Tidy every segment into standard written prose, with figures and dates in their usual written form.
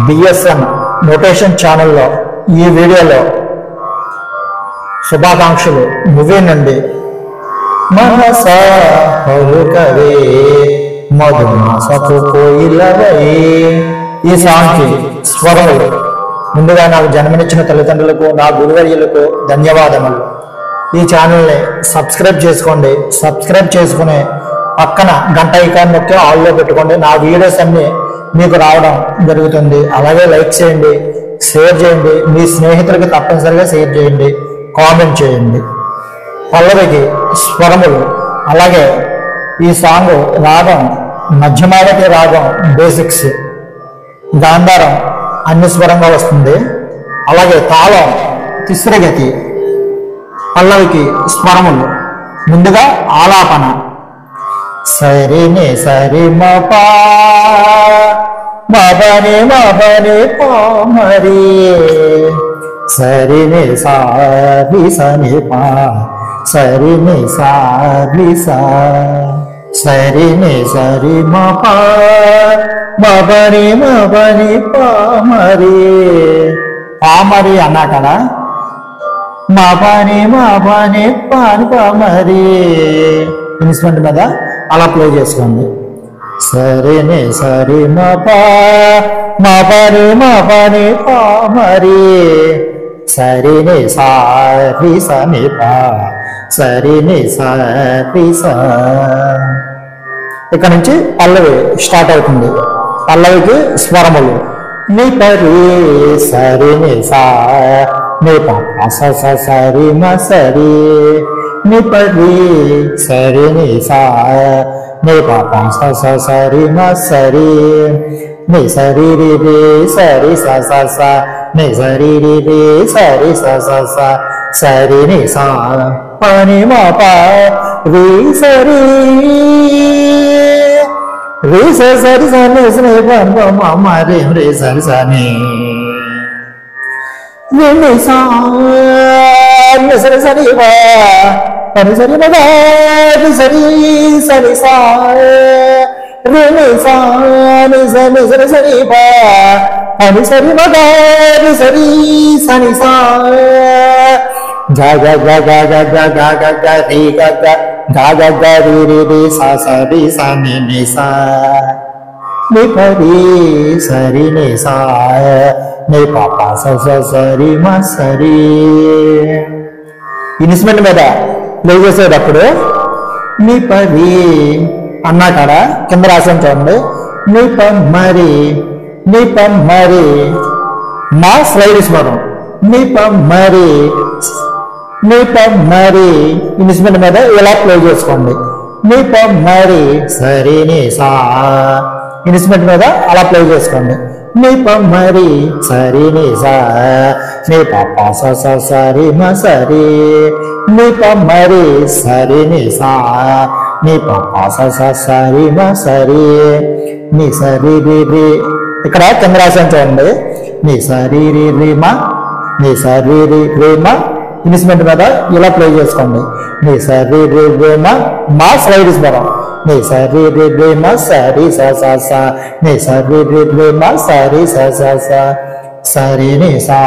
BSN notation ఛానల్లో ఈ వీడియోలో శుభాకాంక్షలు నువ్వే నుండి మనసా పలుకవే మధుమాసపు కోయిలవే. ఈ సాంగ్కి స్వరములు ముందుగా నాకు జన్మనిచ్చిన తల్లిదండ్రులకు, నా గురువర్యులకు ధన్యవాదములు. ఈ ఛానల్ని సబ్స్క్రైబ్ చేసుకోండి. సబ్స్క్రైబ్ చేసుకుని పక్కన గంట ఐకాన్ నొక్కి ఆల్లో పెట్టుకోండి. నా వీడియోస్ అన్ని మీకు రావడం జరుగుతుంది. అలాగే లైక్ చేయండి, షేర్ చేయండి, మీ స్నేహితులకి తప్పనిసరిగా షేర్ చేయండి, కామెంట్ చేయండి. పల్లవికి స్వరములు, అలాగే ఈ సాంగ్ రాగం మధ్యమావతి రాగం బేసిక్స్, గాంధారం అన్ని స్వరంగా వస్తుంది. అలాగే తాళం తిస్రగతి. పల్లవికి స్వరములు ముందుగా ఆలాపన సరిని సరి మపా మబని మబని పామరి సరిని సారి సని పా సరిని సారి సా సరిని సరి మపా మబని మబని పామరి. పామరి అన్నా కదా, మా పని పాని పామరి ఇన్స్ట్రుమెంట్ మీద అలా ప్లే చేసుకోండి. సరిని సరి మా పని పామరి సరిని సారి సని పా సరిని సారి సా. ఇక్కడ నుంచి పల్లవి స్టార్ట్ అవుతుంది. పల్లవికి స్వరములు ని పరి సరిని సా ని పా సరి మ సరి ని పరి సరిని సా ని పా సరి మ సరి ని సరి రి రి సరి స స స ని సరి రి రి సరి స స స సరి ని సా పని మ ప రి సరి రి స సరి స ని సని ప మ మ రి రి సరి స ని ని సా ని సరి సరి ప పని సరి మ ని సరి సరి సా రి ని సా ని సరి సరి ప పని సరి మ ని సరి సని సా గ గ గ గ గ గ గ గ గ రి గ గ గ గ గ రి రి రి సా స రి సా ని ని సా ని పరి సరి ని సా ని పా పా స స సరి మ సరి. ఇన్స్ట్రుమెంట్ మీద ప్లే చేసేటప్పుడు ని పరి అన్నా కదా కింద రాసాను చూడండి. ని ప మరి ని ప మరి మా స్లైడ్ స్వరం ని ప మరి ని ప మరి ఇన్స్ట్రుమెంట్ మీద ఇలా ప్లే చేసుకోండి. ని ప మరి సరి ని సా ఇన్స్ట్రుమెంట్ మీద అలా ప్లే చేసుకోండి. ని ప మరి సరి ని సా ని ప పా స స సరి మ సరి ని ప మరి సరి ని సా ని ప పా స స సరి మ సరి ని సరి రి రి ఇక్కడ కింద రాసాను చూడండి. ని సరి రి రి మ ని సరి రి రి మ ఇన్స్ట్రుమెంట్ మీద ఇలా ప్లే చేసుకోండి. ని సరి రి రి మ మా స్లైడ్ స్వరం ని సరి రి రి మ సరి స స స ని సరి రి రి మ సరి స స స సరి ని సా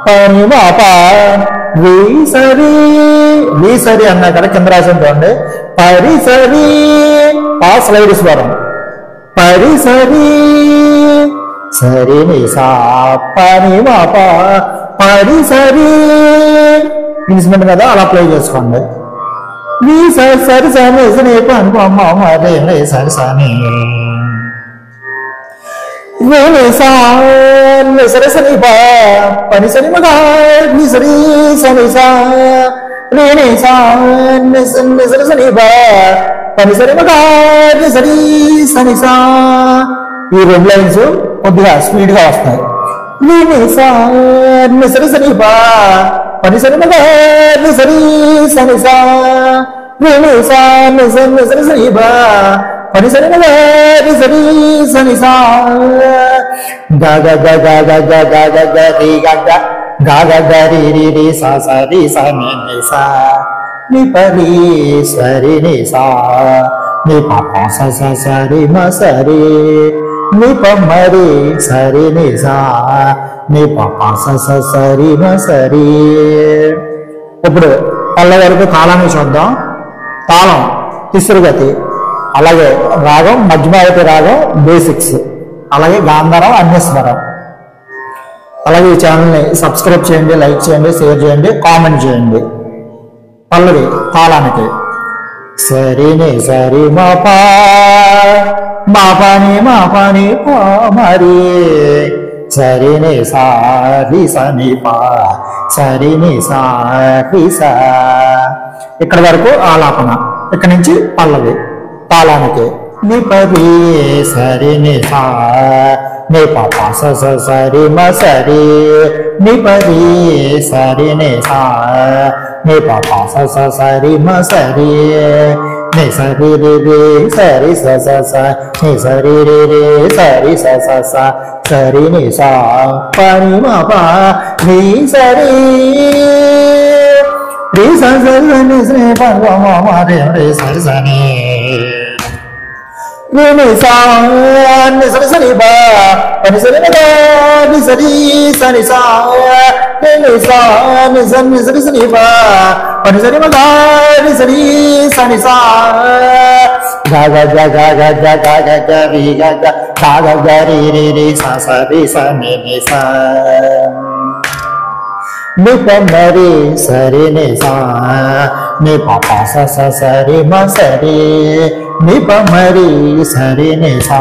పని మ ప రి సరి రి సరి అన్నా కదా కింద రాసాను చూడండి. పరి సరి పా స్లైడ్ స్వరం పరి సరి సరి ని సా పని మ ప పరి సరి ఇన్స్ట్రుమెంట్ మీద అలా ప్లే చేసుకోండి. ని సరి సని సని పని పమ్మ రే రే సరి సని ని ని సా ని సరి సని ప పని సరి మ ని సరి సని సా ని ని సా ని సరి సని ప పని సరి మ ని సరి సని సా. ఈ రెండు లైన్స్ కొద్దిగా స్పీడ్ గా వస్తాయి. ని ని సా ని సరి సని ప పని సరి మ ని సరి సని సా ని ని సా ని సరి సని ప పని సరి మ ని సరి సని సా గ గ గ గ గ గ గ గ గ రి గ గ గ గ గ రి రి రి సా స రి సా ని ని సా ని పరి సరి ని సా ని ప ప స స సరి మ సరి ని ప మరి సరి ని సా ని ప ప స స సరి మ సరి. ఇప్పుడు పల్లవి వరకు తాళాన్ని చూద్దాం. తాళం తిస్రుగతి, అలాగే రాగం మధ్యమావతి రాగం బేసిక్స్, అలాగే గాంధారం అన్యస్వరం. అలాగే ఈ ఛానల్ని సబ్స్క్రైబ్ చేయండి, లైక్ చేయండి, షేర్ చేయండి, కామెంట్ చేయండి. పల్లవి తాళానికి సరి ని సరి మా పా పాని పా మరి సరి ని సా రి స ని పా సరి ని సా రి స. ఇక్కడ వరకు ఆలాపన. ఇక్కడ నుంచి పల్లవి తాళానికి ని పరి సరి ని సా ని ప ప స స సరి మ సరి ని పరి సరి ని సా ని ప ప స స సరి మ సరి ని సరి రి రి సరి స స స ని సరి రి రి సరి స స స సరి ని సా పని మ ప ని సరి రి స స ని శ్రీ ప మ మ రి రి సరి స ని ని సా ని సరి సరి బ పని సరి మ ని సరి స ని సా ని సా ని స ని సరి సరి బ పని సరి మ ని సరి స ని సా ga ga ga ga ga ga ga ga ga ri ga ga ga ga ga ri ri ri sa sa ri sa ni ni sa ni pa mari sari ni sa ni pa pa sa sa sari ma sari ni pa mari sari ni sa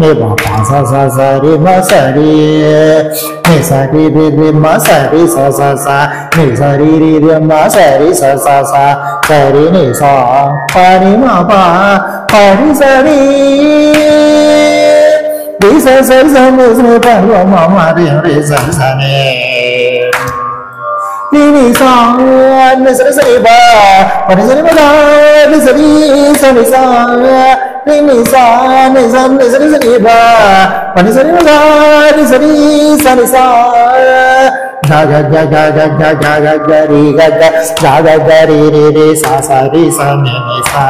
ni pa pa sa sa sari ma sari ni sari ri ri ma sari sa sa sa ni sari ri ri ma sari sa sa sa sari ni sa pa ni ma pa pa ni sari ri sa sa sa ni sa pa ma ma ri ri sa sa ni ni sa ni sa sa ba pa ni sa ma ni sa ri sa ni sa ni sa ni sa ni sa sa ba pa ni sa ma ni sa ri sa ni sa ga ga ga ga ga ga ga ga ga ri ga ga ga ga ga ri ri ri sa sa ri sa ni sa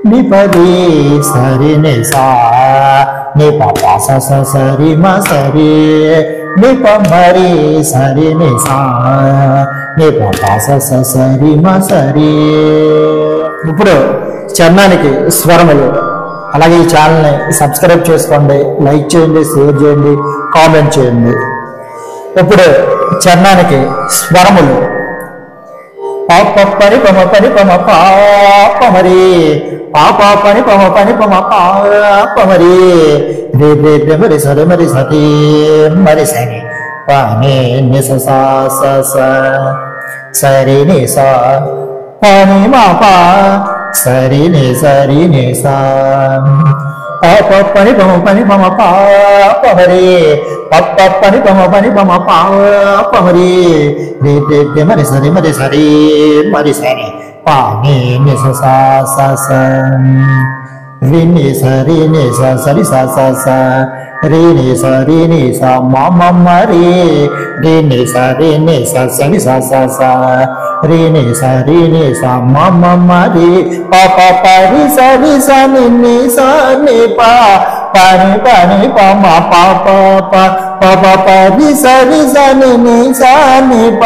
ni pa ri sa ri ni sa ni pa pa sa sa sa ri ma sa ri ni pa ma ri sa ri ni sa ni pa pa sa sa sa ri ma sa ri. ఇప్పుడు చరణానికి స్వరములు. అలాగే ఈ ఛానల్ని subscribe చేసుకోండి, like చేయండి, share చేయండి, comment చేయండి. ఇప్పుడు చరణానికి స్వరములు. పాప పని పమ పాప మరి పాప పని పమ పాప మరి రే రే రే మరి సరి మరి సతి మరి సరి పాని ని స సా స స సరి ని సా పాని మా పా సరి ని సా పాప పని పమ పాప మరి పప్ప పని పమ పాప మరి రే రే రే మరి సరి మరి సరి పాని ని స సా స స రి ని స సరి స స స రి ని స మ మ మరి రి ని స సరి స స స రి ని స మ మ మరి ప ప ప రి స ని స ని ప పని ప మ ప ప ప ప ప ప రి స ని స ని ప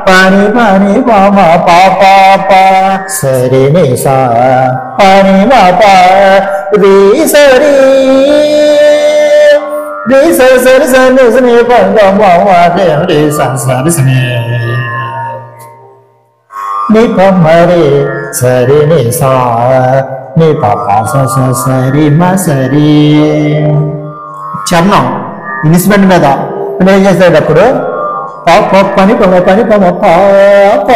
పని ప మ ప ప ప సరి ని స పని మ ప రి సరి రి స సరి స ని ప మ మ రి స సరి స ni pa mari sari ni sa ni pa pa sa sa sari ma sari. చరణం ఇన్స్ట్రుమెంట్ మీద ప్లే చేసేటప్పుడు పాప పని పమ పాప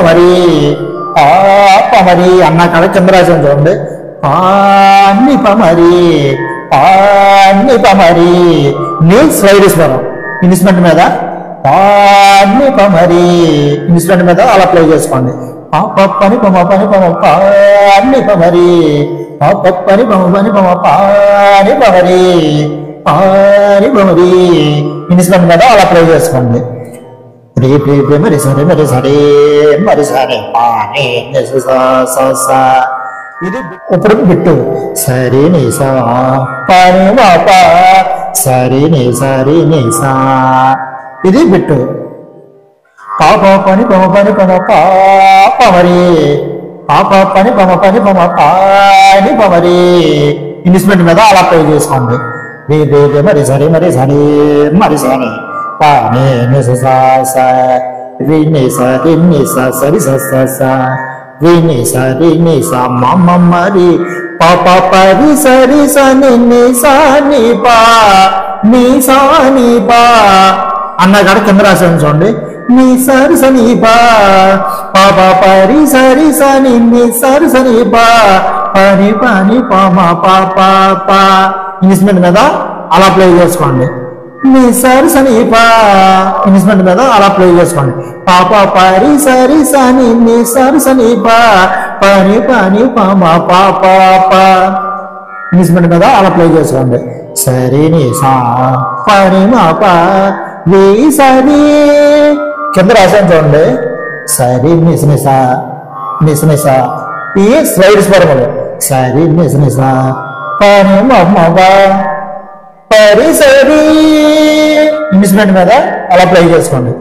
మరి అన్న కాడ కింద రాసాను చూడండి. పాని పమరి నీ స్లైడ్ స్వరం ఇన్స్ట్రుమెంట్ మీద పాని పమరి ఇన్స్ట్రుమెంట్ మీద అలా ప్లే చేసుకోండి. పాప పని పమ పాని పమరి పాప పని పమ పాని పమరి ఇన్స్ట్రుమెంట్ మీద అలా ప్లే చేసుకోండి. రే రే మరి సరే పాని ఇది ఇప్పుడు బిట్టు సరి నిసా పని మాప సరి నిసా ఇది బిట్టు పాప పని పమ పని పమ పాపమరి పాప పని పమ పని పమ పాని పమరి ఇన్స్ట్రుమెంట్ మీద అలా ప్లే చేసుకోండి మరి సరి మరి సరి మరి సరి పాని నిసా రినిసా సరి సా రినిసా మమ మరి పాప పరి సరి సని నిసాని పా అన్నగాడు కింద రాశాను చూడండి నీ సరి సని పాప పరి సరి సని నీ సరి సని పని పని పమ పా ఇన్స్ట్రుమెంట్ మీద అలా ప్లే చేసుకోండి నీ సరి సని ఇన్స్ట్రుమెంట్ మీద అలా ప్లే చేసుకోండి పాప పరి సరి సని నీ సరి సని పని పని పమ పా ఇన్స్ట్రుమెంట్ మీద అలా ప్లే చేసుకోండి సరి నిసా పని మాప సరి కింద రాశాను చూడండి సరి నిసా ఈ స్లైడ్ స్వరములు సరి నిసా పని మమ్మ పరి సరి ఇన్స్ట్రుమెంట్ మీద అలా ప్లే చేసుకోండి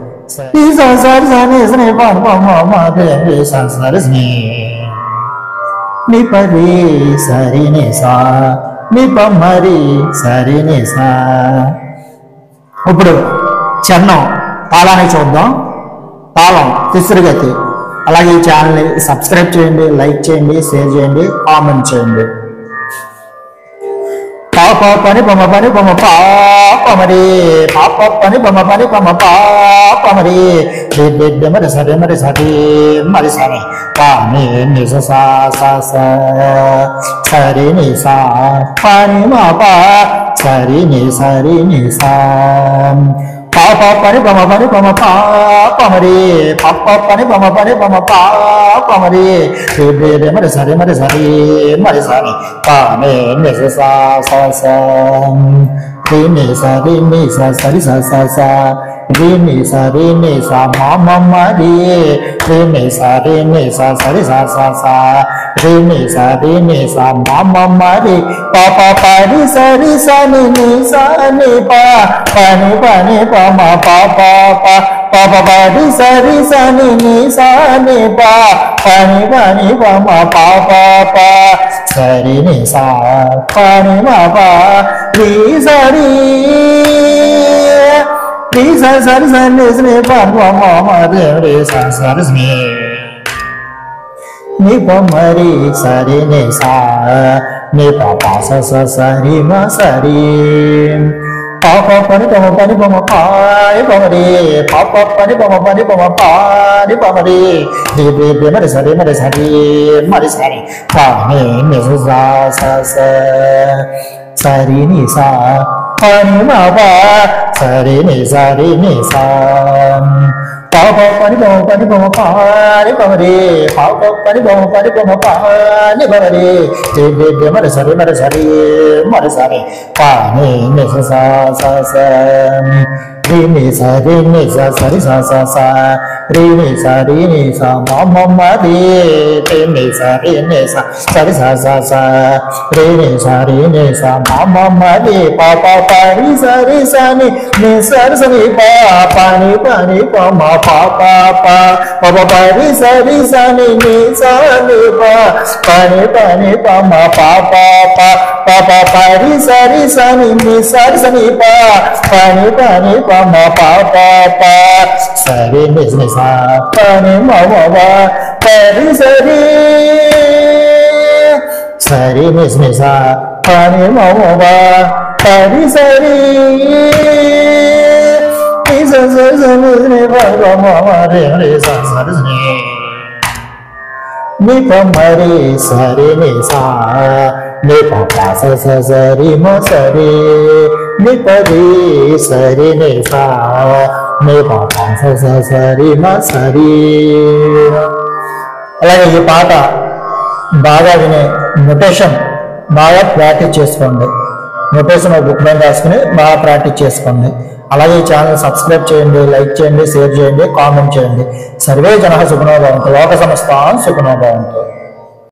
నీ పరి సరి నిసా నీ పమ్మరి సరి నిసా ఇప్పుడు చరణం తాళాన్ని చూద్దాం తాళం తిసరిగతి అలాగే ఈ ఛానల్ని సబ్స్క్రైబ్ చేయండి లైక్ చేయండి షేర్ చేయండి కామెంట్ చేయండి పాప పని పమ పాపమరి పాప పని పమ పాపమరి మరి సరే మరి సరే పాని నిసా సరి నిసా పని మాప సరి నిసా పాప పని పమ పాపమరి పాప పని పమ పాపమరి మరి సరే పాని నిసా రినిసా సరి రినిసా మమ మరి రినిసా సరి రినిసా మమ మరి పాప పరి సరి సని నిసాని పని పని పమ పాప పరి సరి సని నిసాని పని పని పమ పాప సరి నిసా పని మాప సరి సరి నీ పమరి సరి నిసా నీ పాప సరి మా సరి పాప పని పమ పాయ పమరి పాప పని పమ పాని పమరి మరి సరి పాని నిసా సరి నిసా పని మాప సరి నిసా పాప పని పమ పాని పమరి పాప పని పమ పాని పమరి మరి సరి పాని నిసా రినిసా సరి రినిసా మమ మరి రినిసా సరి రినిసా మమ మరి పాప పరి సరి సని నిసరి పాని పని పమ పాప పరి సరి సని నిసని పని పని పమ పాప పరి సరి సని నిసరి పని పని పమ పాప సరి నిసా పని మమ పరి సరి నిసా పని మమ పరి సరి నీ పమరి సరి నిసా నీ పాప సరి మ సరి నీ పరి సరి నిసా నీ పాప సరి మ సరి అలాగే ఈ పాట బాగా వినే నొటేషన్ బాగా ప్రాక్టీస్ చేసుకోండి నొటేషన్ బుక్ మీద రాసుకుని బాగా ప్రాక్టీస్ చేసుకోండి అలాగే ఈ ఛానల్ సబ్స్క్రైబ్ చేయండి లైక్ చేయండి షేర్ చేయండి కామెంట్ చేయండి సర్వే జనః సుఖినో భవంతు లోక సమస్తాః సుఖినో భవంతు